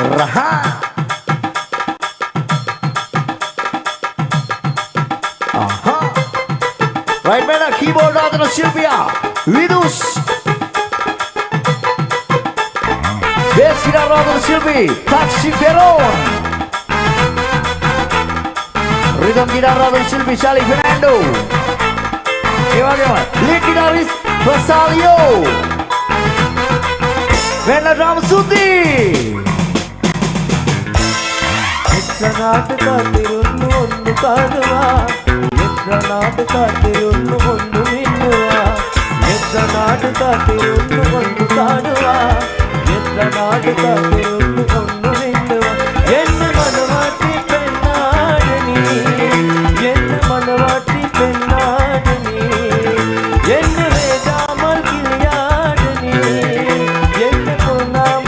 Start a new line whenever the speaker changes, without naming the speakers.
Raha. Right man, keyboard Radhana Silvia. Vidus. Bass guitar Radhana Silvi. Taxi Peron. Rhythm guitar Radhana Silvi. Charlie Fernando. Lead guitarist Basalio. Vena Ram Suti.
ನಾಟಕ ತಿರುನ್ನು ಒಂದು ಕಾಣುವ ಎದ್ರ ನಾಟಕ ತಿರುನ್ನು ಒಂದು ಮಿನ್ನುವ ಎದ್ರ ನಾಟಕ ತಿರುನ್ನು ಒಂದು ಕಾಣುವ ಎದ್ರ ನಾಟಕ ತಿರು